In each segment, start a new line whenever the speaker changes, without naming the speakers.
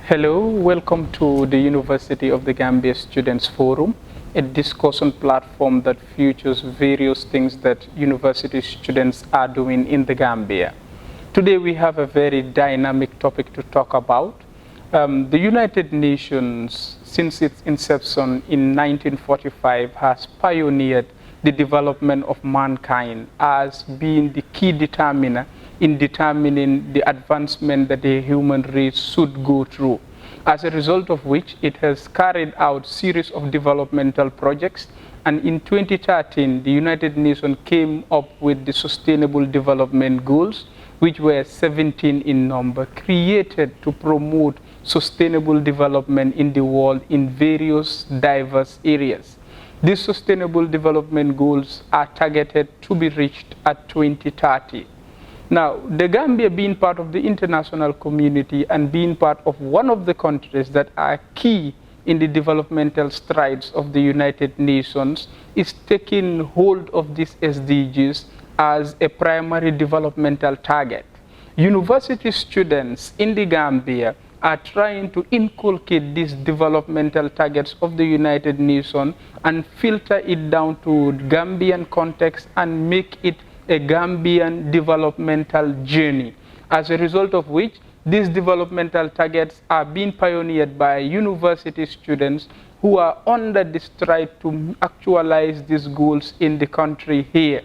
Hello, welcome to the University of the Gambia Students Forum, a discussion platform that features various things that university students are doing in the Gambia. Today we have a very dynamic topic to talk about. The United Nations, since its inception in 1945, has pioneered the development of mankind as being the key determiner in determining the advancement that the human race should go through. As a result of which, it has carried out a series of developmental projects, and in 2013, the United Nations came up with the Sustainable Development Goals, which were 17 in number, created to promote sustainable development in the world in various diverse areas. These Sustainable Development Goals are targeted to be reached at 2030. Now, the Gambia being part of the international community and being part of one of the countries that are key in the developmental strides of the United Nations is taking hold of these SDGs as a primary developmental target. University students in the Gambia are trying to inculcate these developmental targets of the United Nations and filter it down to Gambian context and make it a Gambian developmental journey. As a result of which, these developmental targets are being pioneered by university students who are under the stride to actualize these goals in the country here.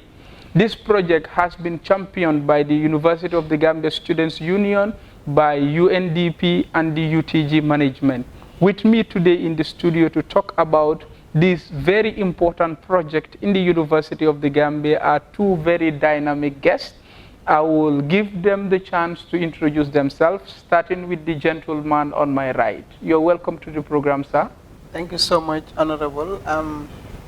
This project has been championed by the University of the Gambia Students Union, by UNDP and the UTG management. With me today in the studio to talk about this very important project in the University of the Gambia are two very dynamic guests. I will give them the chance to introduce themselves, starting with the gentleman on my right. You're welcome to the program, sir.
Thank you so much, Honorable.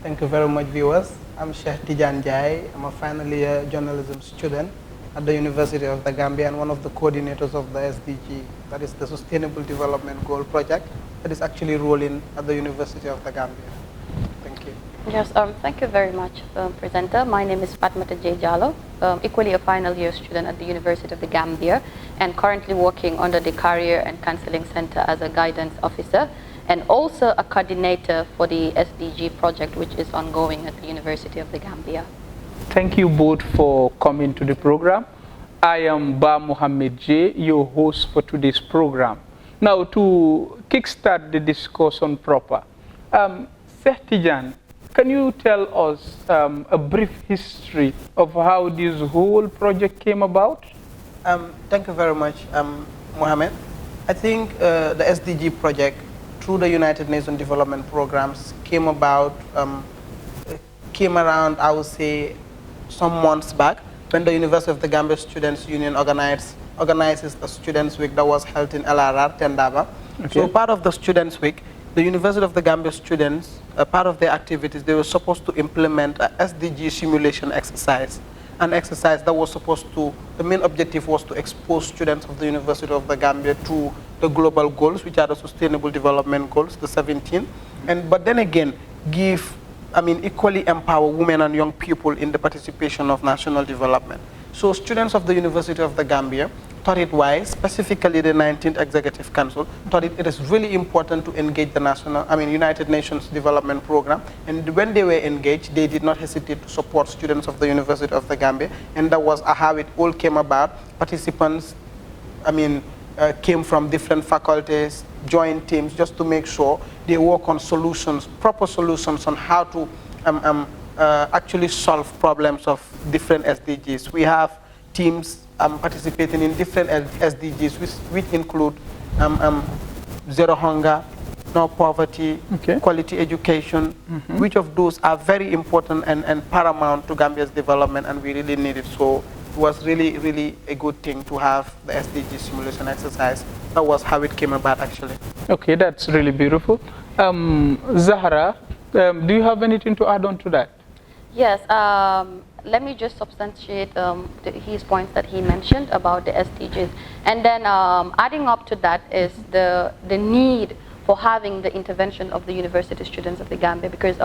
Thank you very much, viewers. I'm Sheikh Tijan Jai. I'm a final year journalism student at the University of the Gambia and one of the coordinators of the SDG, that is the Sustainable Development Goal project that is actually rolling at the University of the Gambia. Thank you.
Yes, thank you very much, presenter. My name is Fatmata J. Jallo, equally a final year student at the University of the Gambia and currently working under the Career and Counseling Center as a guidance officer and also a coordinator for the SDG project, which is ongoing at the University of the Gambia.
Thank you both for coming to the program. I am Ba Mohammed J, your host for today's program. Now, to kickstart the discussion proper, Sheikh Tijan, can you tell us a brief history of how this whole project came about?
Thank you very much, Mohammed. I think the SDG project, through the United Nations Development Programs, came around, I would say, some months back when the University of the Gambia Students Union organizes the Students' Week that was held in LRR, Tendaba. Okay. So part of the Students' Week, the University of the Gambia students, part of their activities, they were supposed to implement a SDG simulation exercise. An exercise that was supposed to, the main objective was to expose students of the University of the Gambia to the global goals, which are the Sustainable Development Goals, the 17, but then again, equally empower women and young people in the participation of national development. So students of the University of the Gambia thought it wise, specifically the 19th Executive Council, thought it is really important to engage the United Nations Development Program. And when they were engaged, they did not hesitate to support students of the University of the Gambia. And that was how it all came about. Participants, came from different faculties, joined teams just to make sure they work on solutions, proper solutions on how to actually solve problems of different SDGs. We have teams participating in different SDGs, which include zero hunger, no poverty, okay, quality education, which of those are very important and paramount to Gambia's development, and we really need it. So it was really, really a good thing to have the SDG simulation exercise. That was how it came about, actually.
Okay, that's really beautiful. Zahra, do you have anything to add on to that?
Yes, let me just substantiate his points that he mentioned about the SDGs. And then adding up to that is the need for having the intervention of the university students of the Gambia, because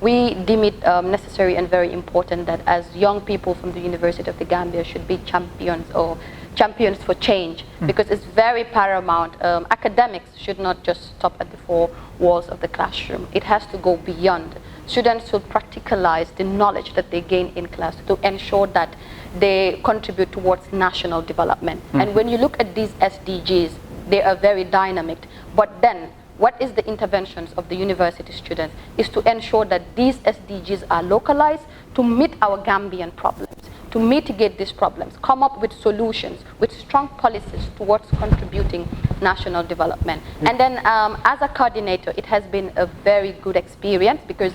we deem it necessary and very important that as young people from the University of the Gambia should be champions or champions for change, because it's very paramount. Academics should not just stop at the four walls of the classroom. It has to go beyond. Students should practicalize the knowledge that they gain in class to ensure that they contribute towards national development. And when you look at these SDGs, they are very dynamic. But then, what is the interventions of the university students is to ensure that these SDGs are localized to meet our Gambian problems, to mitigate these problems, come up with solutions, with strong policies towards contributing national development. And then as a coordinator, it has been a very good experience because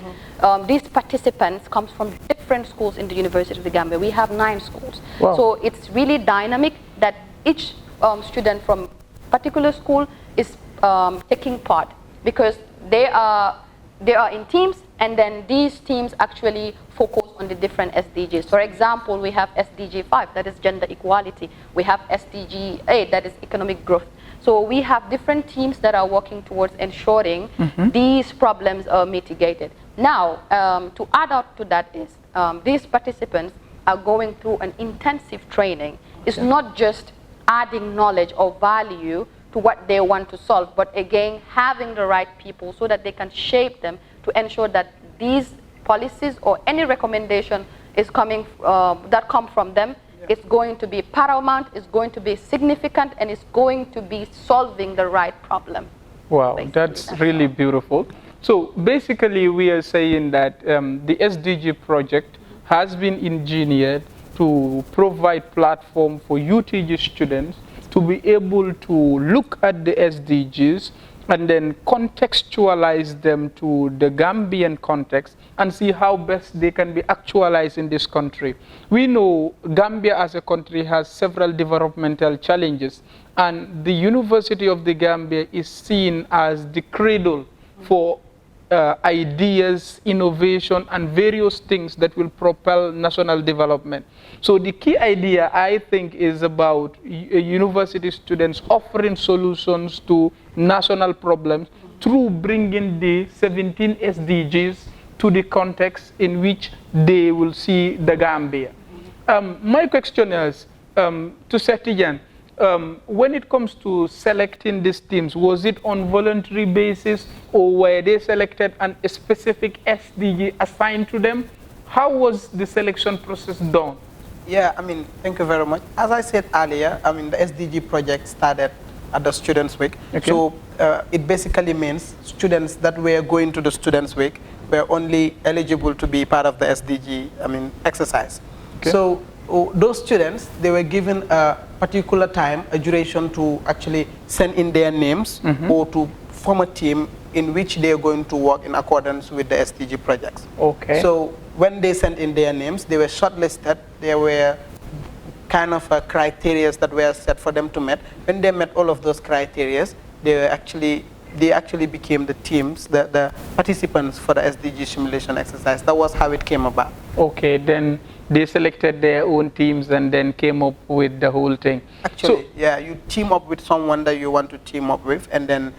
these participants come from different schools in the University of the Gambia. We have 9 schools.
Wow.
So it's really dynamic that each student from particular school is taking part, because they are in teams, and then these teams actually focus on the different SDGs. For example, we have SDG 5, that is gender equality. We have SDG 8, that is economic growth. So we have different teams that are working towards ensuring these problems are mitigated. Now, to add up to that is, these participants are going through an intensive training. It's not just adding knowledge or value to what they want to solve, but again, having the right people so that they can shape them to ensure that these policies or any recommendation is coming that come from them is going to be paramount, is going to be significant, and is going to be solving the right problem.
Wow, that's really beautiful. So basically, we are saying that the SDG project has been engineered to provide platform for UTG students to be able to look at the SDGs and then contextualize them to the Gambian context and see how best they can be actualized in this country. We know Gambia as a country has several developmental challenges, and the University of the Gambia is seen as the cradle for ideas, innovation, and various things that will propel national development. So the key idea, I think, is about university students offering solutions to national problems through bringing the 17 SDGs to the context in which they will see the Gambia. My question is to Setijan, when it comes to selecting these teams, was it on voluntary basis, or were they selected and a specific SDG assigned to them? How was the selection process done?
Yeah, I mean, thank you very much. As I said earlier, I mean, the SDG project started at the Students' Week. Okay. So it basically means students that were going to the Students' Week were only eligible to be part of the SDG, I mean, exercise. Okay. So those students, they were given a particular time, a duration to actually send in their names or to form a team in which they are going to work in accordance with the SDG projects.
Okay.
So when they sent in their names, they were shortlisted. There were kind of criteria that were set for them to meet. When they met all of those criteria, they actually became the teams, the participants for the SDG simulation exercise. That was how it came about.
Okay, then they selected their own teams and then came up with the whole thing.
Actually, yeah, you team up with someone that you want to team up with, and then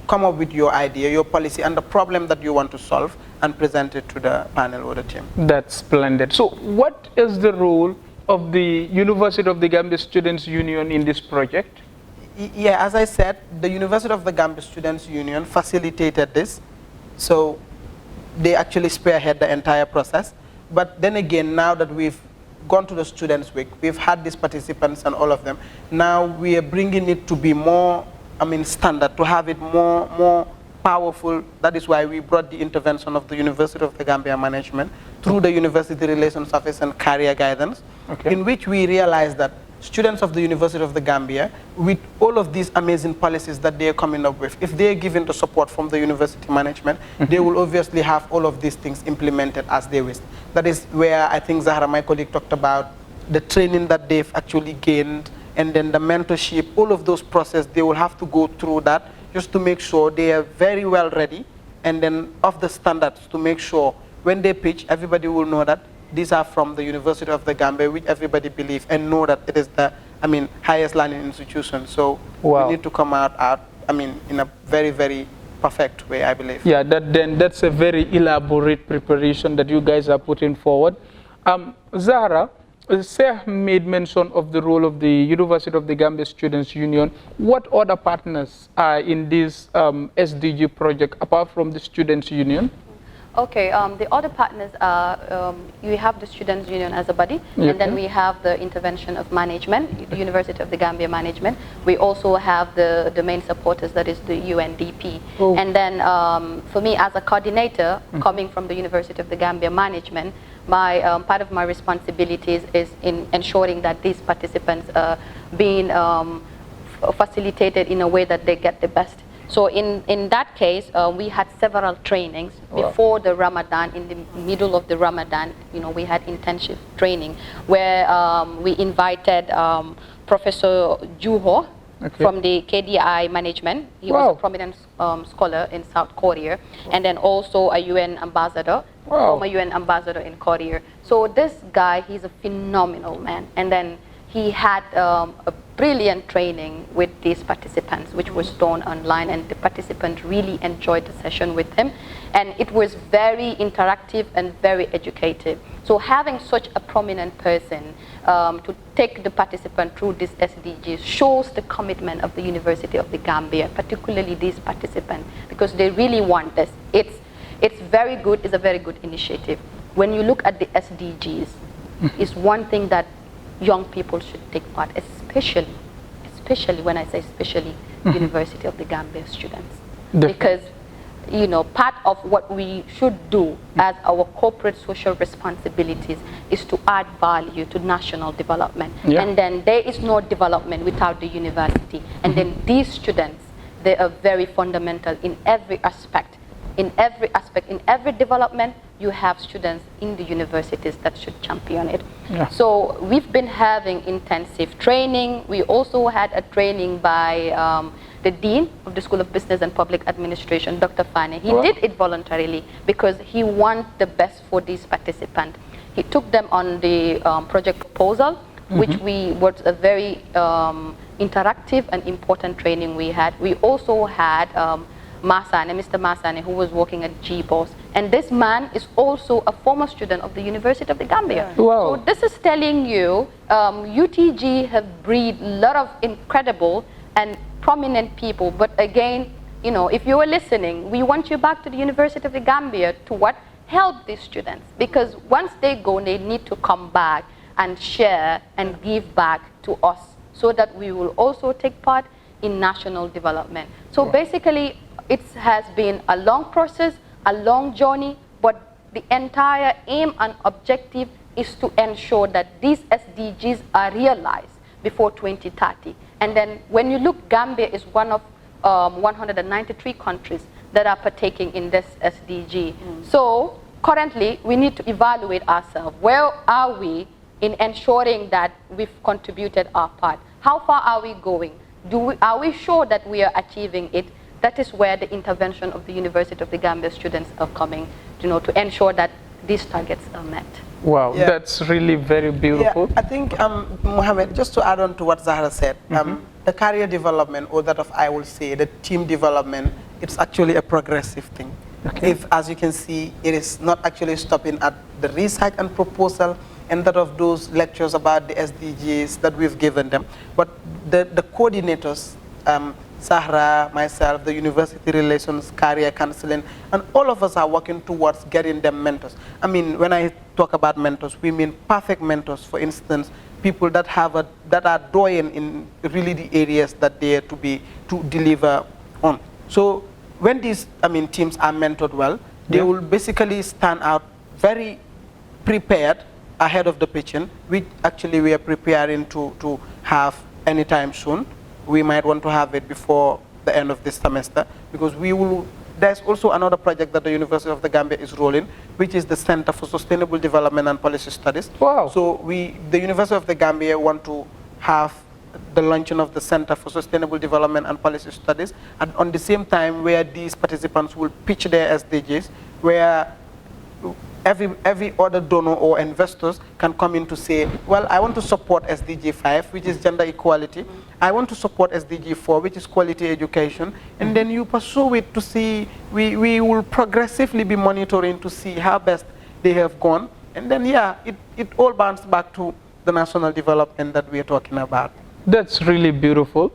come up with your idea, your policy, and the problem that you want to solve, and present it to the panel or the team.
That's splendid. So what is the role of the University of the Gambia Students' Union in this project?
Yeah, as I said, the University of the Gambia Students' Union facilitated this. So they actually spearhead the entire process. But then again, now that we've gone to the Students' Week, we've had these participants and all of them, now we are bringing it to be more, I mean, standard, to have it more powerful. That is why we brought the intervention of the University of the Gambia Management through the University Relations Office and Career Guidance, in which we realized that students of the University of the Gambia, with all of these amazing policies that they are coming up with, if they are given the support from the university management, they will obviously have all of these things implemented as they wish. That is where I think Zahra, my colleague, talked about the training that they've actually gained, and then the mentorship, all of those processes, they will have to go through that just to make sure they are very well ready, and then of the standards to make sure when they pitch, everybody will know that these are from the University of the Gambia, which everybody believes and know that it is the, I mean, highest learning institution. So we need to come out, I mean, in a very, very perfect way, I believe.
Yeah, that's a very elaborate preparation that you guys are putting forward. Zahra, Sir made mention of the role of the University of the Gambia Students Union. What other partners are in this SDG project apart from the Students Union?
Okay, the other partners are, you have the Students' Union as a body,
Okay.
and then we have the intervention of management, the University of the Gambia management. We also have the main supporters, that is the UNDP.
Oh.
And then for me as a coordinator, coming from the University of the Gambia management, my part of my responsibilities is in ensuring that these participants are being facilitated in a way that they get the best. So in that case, we had several trainings before the Ramadan. In the middle of the Ramadan, we had intensive training where we invited Professor Juho from the KDI management. He was a prominent scholar in South Korea, and then also a UN ambassador, former UN ambassador in Korea. So this guy, he's a phenomenal man. And then he had a brilliant training with these participants, which was done online, and the participants really enjoyed the session with him. And it was very interactive and very educative. So having such a prominent person to take the participant through this SDGs shows the commitment of the University of the Gambia, particularly these participants, because they really want this. It's very good, it's a very good initiative. When you look at the SDGs, it's one thing that young people should take part, especially when I say especially, University of the Gambia students. Because, part of what we should do as our corporate social responsibilities is to add value to national development. And then there is no development without the university. And then these students, they are very fundamental in every aspect. In every development, you have students in the universities that should champion it. So we've been having intensive training. We also had a training by the Dean of the School of Business and Public Administration, Dr. Fane. He did it voluntarily because he wants the best for these participants. He took them on the project proposal, which was a very interactive and important training we had. We also had Mr. Masane, who was working at GBOS. And this man is also a former student of the University of the Gambia. So this is telling you UTG have breed a lot of incredible and prominent people. But again, if you are listening, we want you back to the University of the Gambia to what? Help these students. Because once they go, they need to come back and share and give back to us so that we will also take part in national development. So basically, it has been a long process, a long journey, but the entire aim and objective is to ensure that these SDGs are realized before 2030. And then when you look, Gambia is one of 193 countries that are partaking in this SDG. So currently, we need to evaluate ourselves. Where are we in ensuring that we've contributed our part? How far are we going? Are we sure that we are achieving it? That is where the intervention of the University of the Gambia students are coming, to ensure that these targets are met.
Wow, that's really very beautiful.
I think, Mohammed, just to add on to what Zahra said, the career development, or that of, I will say, the team development, it's actually a progressive thing. If, as you can see, it is not actually stopping at the research and proposal and that of those lectures about the SDGs that we've given them, but the coordinators, Sahra, myself, the university relations, career counseling, and all of us are working towards getting them mentors. I mean, when I talk about mentors, we mean perfect mentors. For instance, people that are doyen in really the areas that they are to deliver on. So when these, teams are mentored well, they will basically stand out very prepared ahead of the pitching, which actually we are preparing to have anytime soon. We might want to have it before the end of this semester, because there's also another project that the University of the Gambia is rolling, which is the Center for Sustainable Development and Policy Studies. So the University of the Gambia want to have the launching of the Center for Sustainable Development and Policy Studies, and on the same time where these participants will pitch their SDGs, where every other donor or investors can come in to say, well, I want to support SDG 5, which is gender equality. I want to support SDG 4, which is quality education. And then you pursue it to see, we will progressively be monitoring to see how best they have gone. And then, it all bounces back to the national development that we are talking about.
That's really beautiful.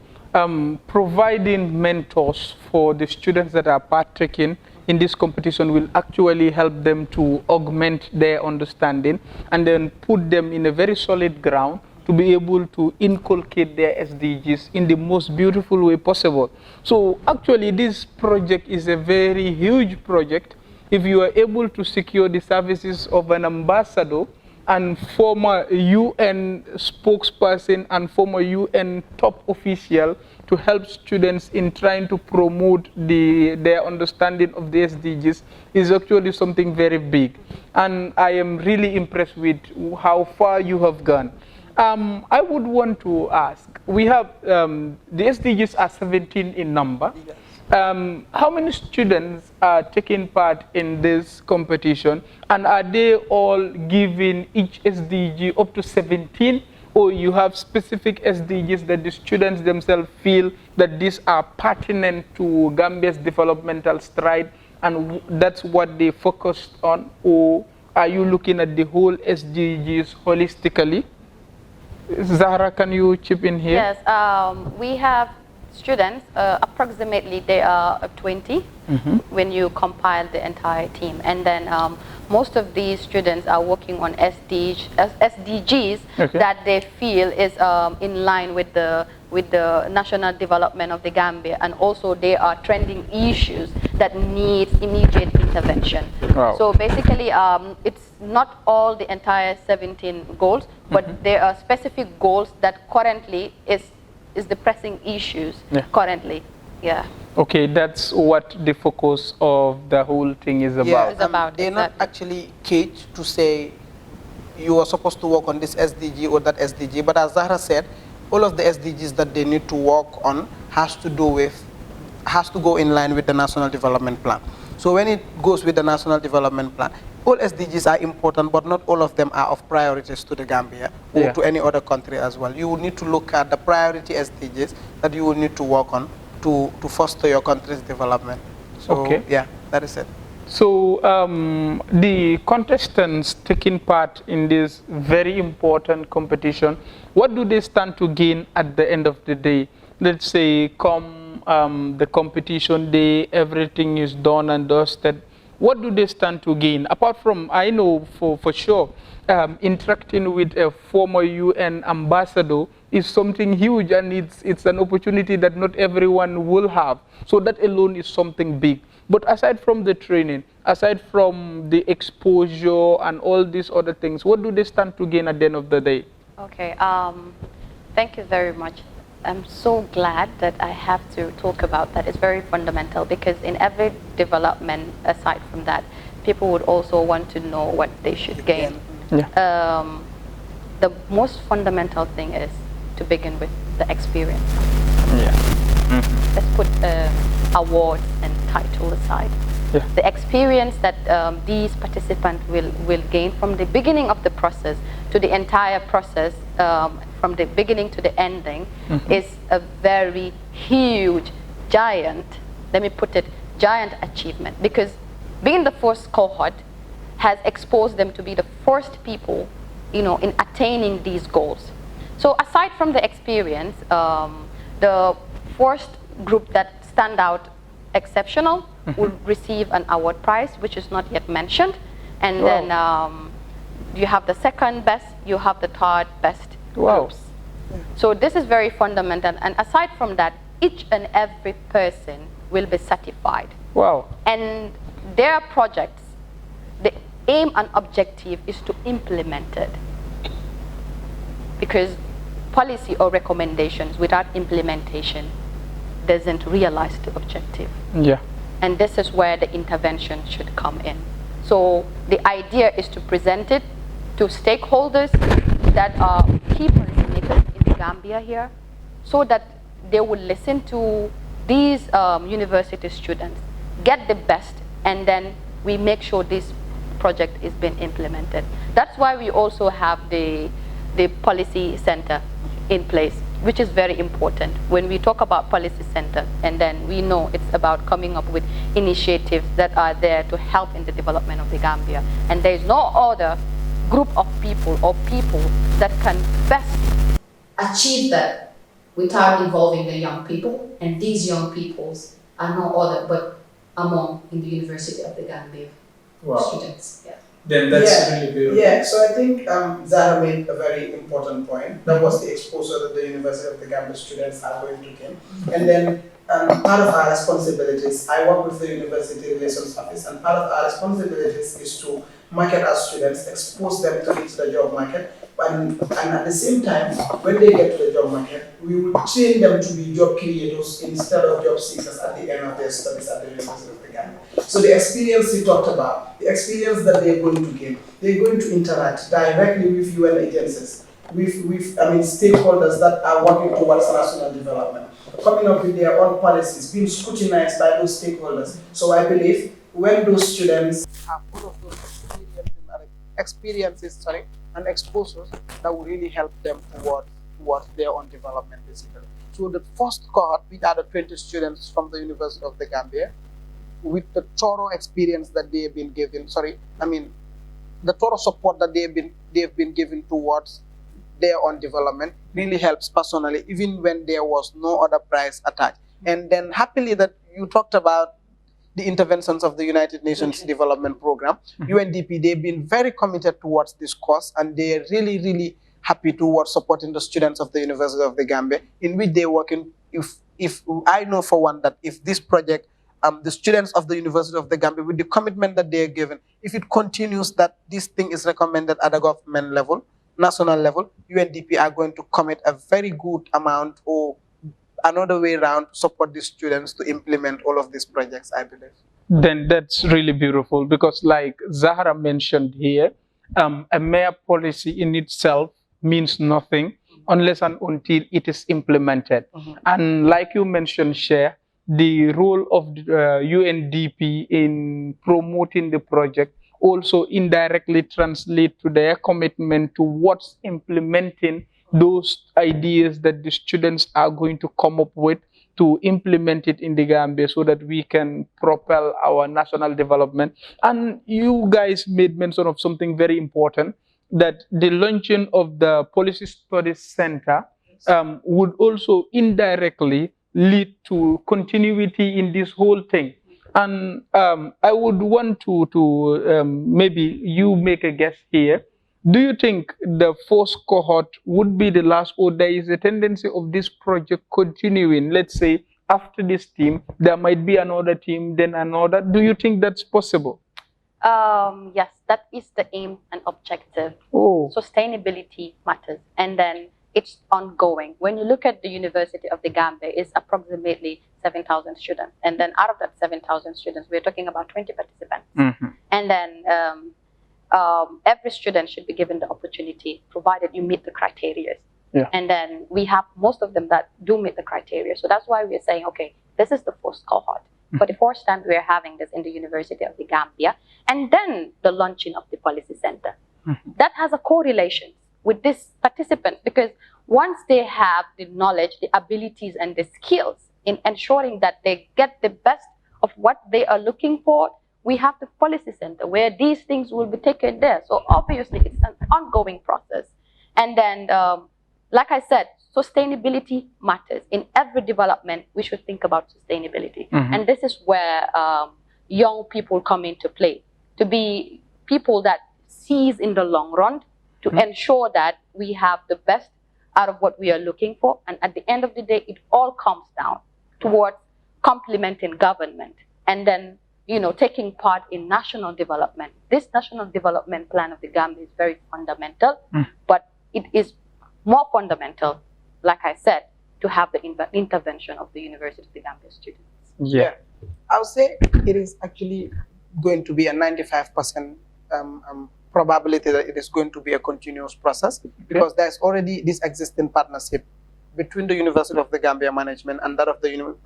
Providing mentors for the students that are partaking in this competition will actually help them to augment their understanding and then put them in a very solid ground to be able to inculcate their SDGs in the most beautiful way possible. So actually this project is a very huge project. If you are able to secure the services of an ambassador and former UN spokesperson and former UN top official to help students in trying to promote their understanding of the SDGs is actually something very big. And I am really impressed with how far you have gone. I would want to ask, we have, the SDGs are 17 in number.
Yes.
How many students are taking part in this competition, and are they all given each SDG up to 17, or you have specific SDGs that the students themselves feel that these are pertinent to Gambia's developmental stride and that's what they focused on, or are you looking at the whole SDGs holistically? Zahra, can you chip in here?
Yes, we have students, approximately they are 20 when you compile the entire team. And then most of these students are working on SDGs that they feel is in line with the national development of the Gambia, and also they are trending issues that need immediate intervention.
Wow.
So basically, it's not all the entire 17 goals, but there are specific goals that currently is the pressing issues currently. Yeah.
Okay, that's what the focus of the whole thing is about.
Yeah,
It's about
they're not actually caged to say you are supposed to work on this SDG or that SDG, but as Zahra said, all of the SDGs that they need to work on has to go in line with the National Development Plan. So when it goes with the National Development Plan, all SDGs are important, but not all of them are of priorities to the Gambia or to any other country as well. You will need to look at the priority SDGs that you will need to work on to foster your country's development. So yeah, that is it.
So the contestants taking part in this very important competition, what do they stand to gain at the end of the day? Let's say come the competition day, everything is done and dusted. What do they stand to gain? Apart from, I know for sure, interacting with a former UN ambassador is something huge, and it's an opportunity that not everyone will have. So that alone is something big. But aside from the training, aside from the exposure and all these other things, what do they stand to gain at the end of the day?
Okay, thank you very much. I'm so glad that I have to talk about that. It's very fundamental, because in every development, aside from that, people would also want to know what they should gain.
Yeah.
The most fundamental thing is to begin with the experience.
Yeah.
Let's put awards and title aside.
Yeah.
The experience that these participants will gain from the beginning of the process to the entire process, from the beginning to the ending, is a very huge, giant, let me put it, giant achievement, because being the first cohort has exposed them to be the first people, in attaining these goals. So aside from the experience, the first group that stand out exceptional will receive an award prize, which is not yet mentioned. And then you have the second best, you have the third best groups. So this is very fundamental. And aside from that, each and every person will be certified.
Wow.
And their projects, the aim and objective is to implement it. Because policy or recommendations without implementation doesn't realize the objective.
Yeah.
And this is where the intervention should come in. So the idea is to present it to stakeholders that are key policymakers in the Gambia here, so that they will listen to these university students, get the best, and then we make sure this project is being implemented. That's why we also have the policy center in place, which is very important. When we talk about policy center, and then we know it's about coming up with initiatives that are there to help in the development of the Gambia. And there is no other group of people or people that can best
achieve that without involving the young people, and these young peoples are no other but among in the University of the Gambia students. Yeah.
Then that's really beautiful.
Yeah, so I think Zahra made a very important point. That was the exposure that the University of the Gambia students are going to gain. And then part of our responsibilities, I work with the University Relations Office, and part of our responsibilities is to market our students, expose them to the job market, and at the same time, when they get to the job market, we will train them to be job creators instead of job seekers at the end of their studies at the University of the Gambia. So the experience you talked about, the experience that they're going to gain, they're going to interact directly with UN agencies, with stakeholders that are working towards national development, coming up with their own policies, being scrutinized by those stakeholders. So I believe when those students have all of those experiences and exposures, that will really help them towards their own development, basically. So the first cohort, which are the 20 students from the University of the Gambia, with the thorough experience that they have been given, the thorough support that they've been given towards their own development, really helps personally, even when there was no other price attached. And then happily that you talked about the interventions of the United Nations Development Program, UNDP, they've been very committed towards this cause, and they're really, really happy towards supporting the students of the University of the Gambia, in which they're working. If I know for one that if this project, the students of the University of the Gambia, with the commitment that they're given, if it continues that this thing is recommended at a government level, national level, UNDP are going to commit a very good amount or another way around to support the students to implement all of these projects, I believe.
Then that's really beautiful, because like Zahra mentioned here, a mere policy in itself means nothing unless and until it is implemented. And like you mentioned, Cher, the role of UNDP in promoting the project also indirectly translate to their commitment towards implementing those ideas that the students are going to come up with, to implement it in the Gambia so that we can propel our national development. And you guys made mention of something very important, that the launching of the Policy Studies Center would also indirectly lead to continuity in this whole thing. And I would want to maybe you make a guess here. Do you think the first cohort would be the last, or there is a tendency of this project continuing? Let's say after this team, there might be another team, then another. Do you think that's possible?
Yes, that is the aim and objective.
Oh.
Sustainability matters, and then it's ongoing. When you look at the University of the Gambia, it's approximately 7,000 students, and then out of that 7,000 students, we're talking about 20 participants. And then every student should be given the opportunity, provided you meet the criteria. And then we have most of them that do meet the criteria. So that's why we're saying, okay, this is the first cohort. For the first time, we're having this in the University of the Gambia. And then the launching of the policy center. That has a correlation with these participants, because once they have the knowledge, the abilities, and the skills in ensuring that they get the best of what they are looking for, we have the policy center where these things will be taken there. So obviously, it's an ongoing process. And then, like I said, sustainability matters. In every development, we should think about sustainability. And this is where young people come into play, to be people that sees in the long run, to ensure that we have the best out of what we are looking for. And at the end of the day, it all comes down towards complementing government, and then, you know, taking part in national development. This national development plan of the Gambia is very fundamental, but it is more fundamental, like I said, to have the intervention of the University of the Gambia students.
Yeah, I would say it is actually going to be a 95% probability that it is going to be a continuous process, because there's already this existing partnership between the University of the Gambia management and that of the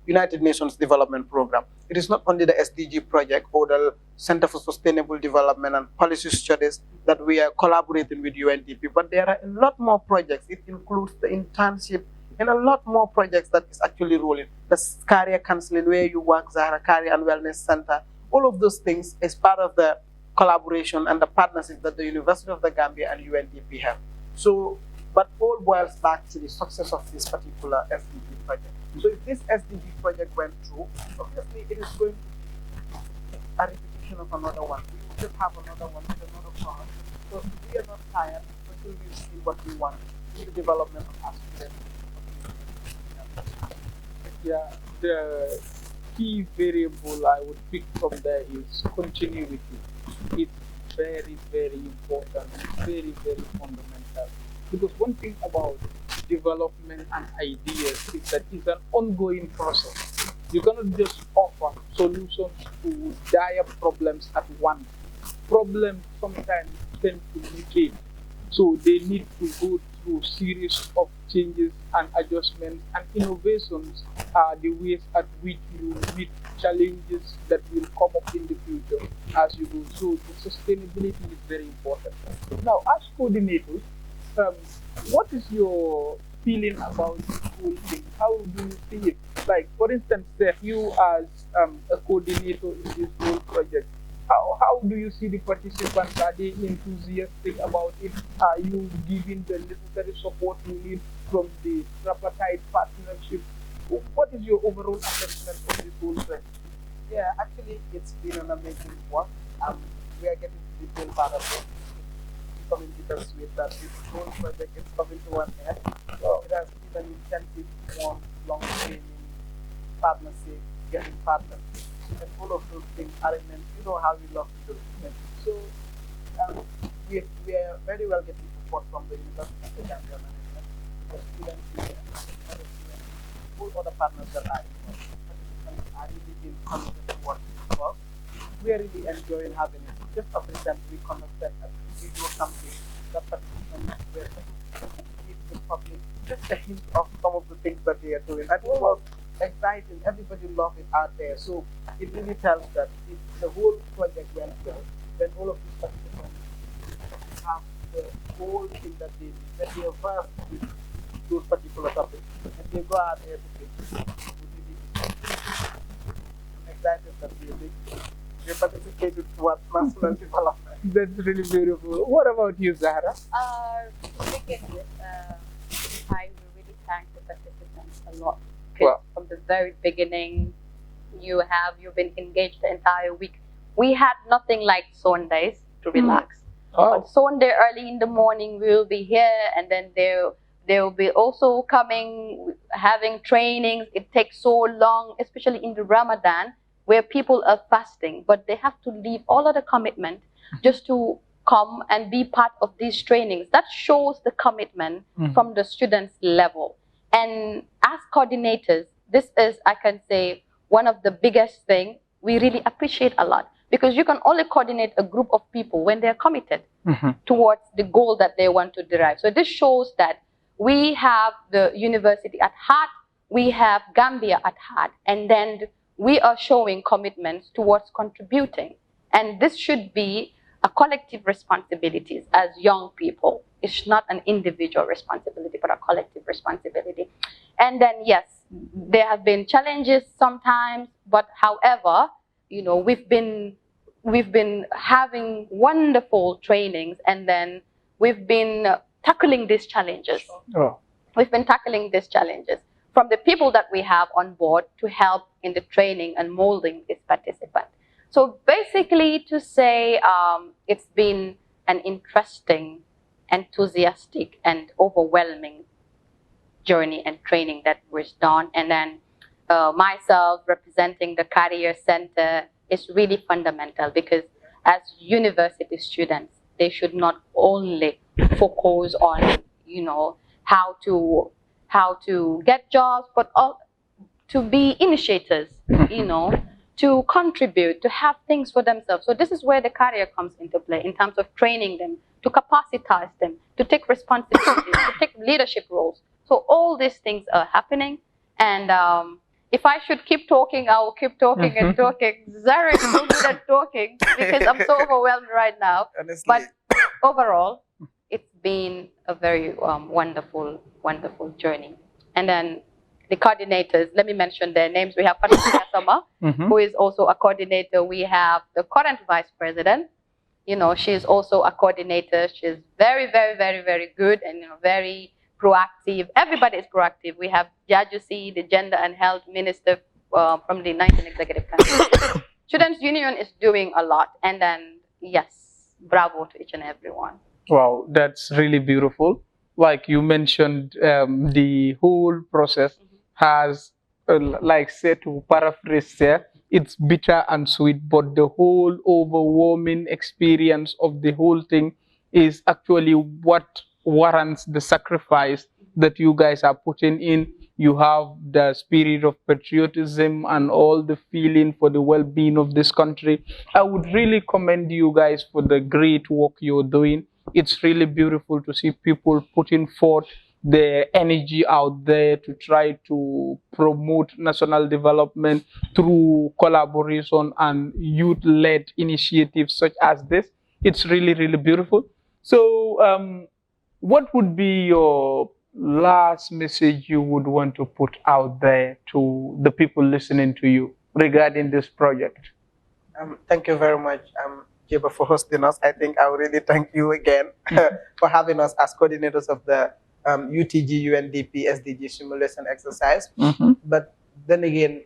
United Nations Development Program. It is not only the SDG project or the Center for Sustainable Development and Policy Studies that we are collaborating with UNDP, but there are a lot more projects. It includes the internship and a lot more projects that is actually rolling. The career counseling where you work, Zahra, Career and Wellness Center, all of those things is part of the collaboration and the partnership that the University of the Gambia and UNDP have. So, but all boils back to the success of this particular SDG project. So if this SDG project went through, obviously it is going to be a repetition of another one. We will just have another one with another product. So we are not tired until we see what we want in the development of our students.
Yeah, the key variable I would pick from there is continuity. It's very, very important. It's very, very fundamental. Because one thing about development and ideas is that it's an ongoing process. You cannot just offer solutions to dire problems at once. Problems sometimes tend to mutate. So they need to go through series of changes and adjustments, and innovations are the ways at which you meet challenges that will come up in the future as you go. So the sustainability is very important. Now, as coordinators, what is your feeling about this whole thing? How do you see it? Like, for instance, you as a coordinator in this whole project, how do you see the participants? Are they enthusiastic about it? Are you giving the necessary support you need from the tripartite partnership? What is your overall assessment of this whole thing?
Yeah, actually, it's been an amazing work. We are getting to the detail part of it. Coming bittersweet that this whole project is coming to an end. It has been an intensive, long training, partnership, getting partners, and all of those things are immense. You know how we love to do it. So we are very well getting support from the University of the Gambia management, the students, all other partners that are involved. Participants are really being committed to what is involved. We are really enjoying having it. Just of recent, we conducted a video campaign that participants were able to give the public just a hint of some of the things that they are doing. And it was exciting. Everybody loved it out there. So it really tells that if the whole project went well, then all of these participants have the whole thing that they need, that they are versed with those particular topics, and they go out there to take I'm excited that we participated towards national development.
That's really beautiful. What about you, Zahra?
To begin with, I will really thank the participants a lot.
Wow.
From the very beginning, you've been engaged the entire week. We had nothing like Sundays to relax.
Oh.
On Sunday early in the morning, we will be here, and then they will be also coming, having trainings. It takes so long, especially in the Ramadan, where people are fasting, but they have to leave all of the commitment just to come and be part of these trainings. That shows the commitment from the students' level. And as coordinators, this is, I can say, one of the biggest things we really appreciate a lot, because you can only coordinate a group of people when they're committed towards the goal that they want to derive. So this shows that we have the university at heart, we have Gambia at heart, and then we are showing commitments towards contributing. And this should be a collective responsibility as young people. It's not an individual responsibility, but a collective responsibility. And then, yes, there have been challenges sometimes, but however, we've been having wonderful trainings, and then we've been tackling these challenges.
Oh.
We've been tackling these challenges from the people that we have on board to help in the training and molding these participants. So basically to say it's been an interesting, enthusiastic, and overwhelming journey and training that was done. And then myself representing the Career Center is really fundamental, because as university students, they should not only focus on, how to get jobs, but to be initiators, to contribute, to have things for themselves. So this is where the career comes into play in terms of training them, to capacitize them, to take responsibilities, to take leadership roles. So all these things are happening. And if I should keep talking, I will keep talking and talking. Zara is so good at talking because I'm so overwhelmed right now.
Honestly.
But overall, it's been a very wonderful, wonderful journey. And then the coordinators, let me mention their names. We have Patricia Summer, who is also a coordinator. We have the current vice president, you know, she's also a coordinator. She's very, very, very, very good and, you know, very proactive. Everybody is proactive. We have Jajusi, the Gender and Health Minister from the 19th Executive Council. Students' Union is doing a lot. And then, yes, bravo to each and every one.
Wow, that's really beautiful. Like you mentioned, the whole process has, like say to paraphrase there, it's bitter and sweet, but the whole overwhelming experience of the whole thing is actually what warrants the sacrifice that you guys are putting in. You have the spirit of patriotism and all the feeling for the well-being of this country. I would really commend you guys for the great work you're doing. It's really beautiful to see people putting forth their energy out there to try to promote national development through collaboration and youth-led initiatives such as this. It's really, really beautiful. So, what would be your last message you would want to put out there to the people listening to you regarding this project?
Thank you very much, Jeba, for hosting us. I think I will really thank you again for having us as coordinators of the UTG UNDP SDG simulation exercise. But then again,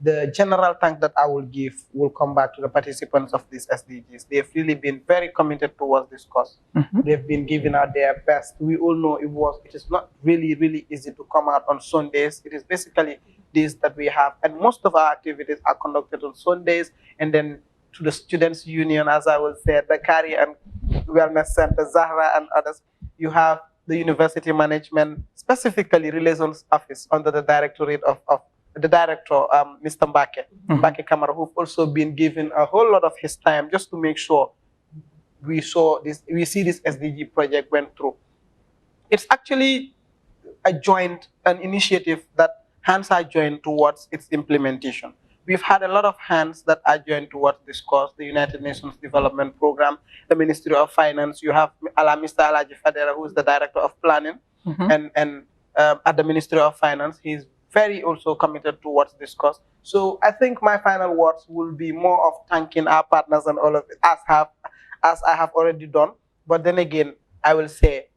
the general thank that I will give will come back to the participants of these SDGs. They've really been very committed towards this cause. They've been giving out their best. We all know it is not really easy to come out on Sundays. It is basically days that we have, and most of our activities are conducted on Sundays. And then to the Students' Union, as I will say, the Career and Wellness Center, Zahra and others, you have the University Management, specifically Relations Office under the Directorate of the Director, Mr. Mbake Kamara, who've also been given a whole lot of his time just to make sure we see this SDG project went through. It's actually an initiative that hands are joined towards its implementation. We've had a lot of hands that are joined towards this cause, the United Nations Development Program, the Ministry of Finance. You have Mr. Alaji Fadera, who is the Director of Planning, and at the Ministry of Finance, he's very also committed towards this cause. So I think my final words will be more of thanking our partners and all of it, as I have already done. But then again, I will say,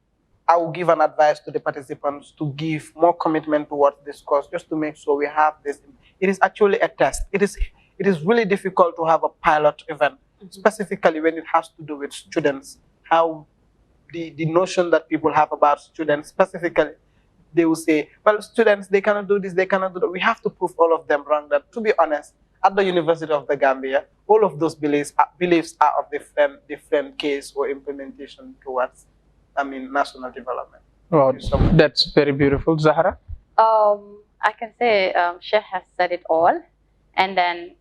I will give an advice to the participants to give more commitment towards this cause, just to make sure we have this. It is actually a test. It is really difficult to have a pilot event, specifically when it has to do with students. How the notion that people have about students, specifically, they will say, well, students, they cannot do this, they cannot do that. We have to prove all of them wrong. That, to be honest, at the University of the Gambia, all of those beliefs are of different case or implementation towards, national development.
Oh, that's very beautiful. Zahra?
I can say Sheikh has said it all. And then,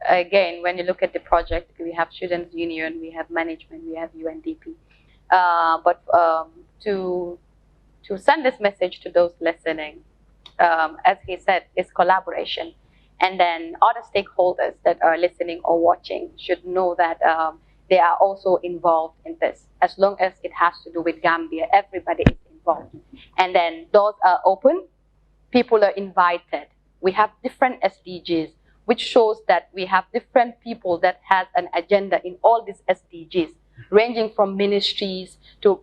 again, when you look at the project, we have Students' Union, we have management, we have UNDP. But to send this message to those listening, as he said, is collaboration. And then other stakeholders that are listening or watching should know that they are also involved in this. As long as it has to do with Gambia, everybody is involved. And then doors are open, people are invited. We have different SDGs, which shows that we have different people that has an agenda in all these SDGs, ranging from ministries to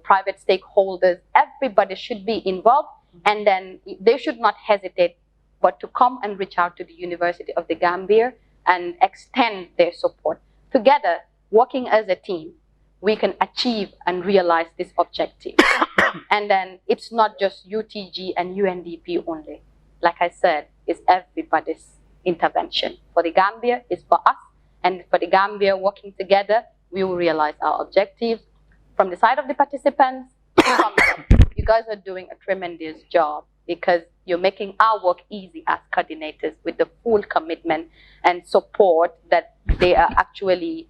private stakeholders. Everybody should be involved, and then they should not hesitate but to come and reach out to the University of the Gambia and extend their support. Together, working as a team, we can achieve and realize this objective. And then it's not just UTG and UNDP only. Like I said, it's everybody's intervention. For the Gambia, it's for us, and for the Gambia working together, we will realize our objectives. From the side of the participants, you guys are doing a tremendous job, because you're making our work easy as coordinators with the full commitment and support that they are actually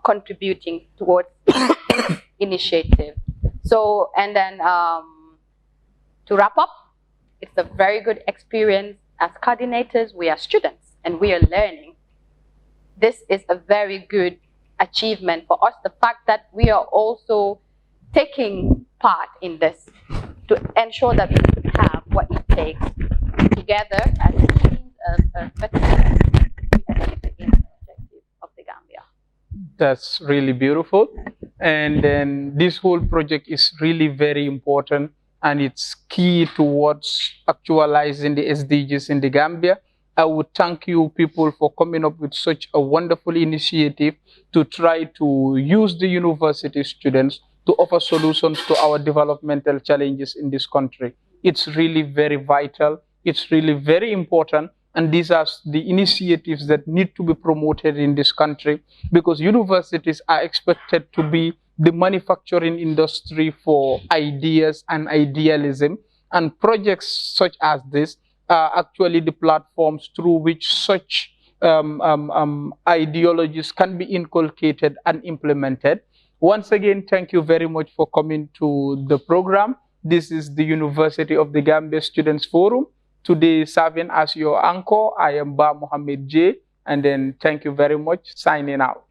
contributing towards this initiative. So, and then to wrap up, it's a very good experience. As coordinators, we are students and we are learning. This is a very good achievement for us. The fact that we are also taking part in this to ensure that we have what it takes together as teams, as participants, to achieve the objective of the Gambia.
That's really beautiful. And then this whole project is really very important, and it's key towards actualizing the SDGs in the Gambia. I would thank you people for coming up with such a wonderful initiative to try to use the university students to offer solutions to our developmental challenges in this country. It's really very vital. It's really very important. And these are the initiatives that need to be promoted in this country, because universities are expected to be the manufacturing industry for ideas and idealism. And projects such as this are actually the platforms through which such ideologies can be inculcated and implemented. Once again, thank you very much for coming to the program. This is the University of the Gambia Students Forum. Today, serving as your anchor, I am Ba Mohammed J. And then thank you very much. Signing out.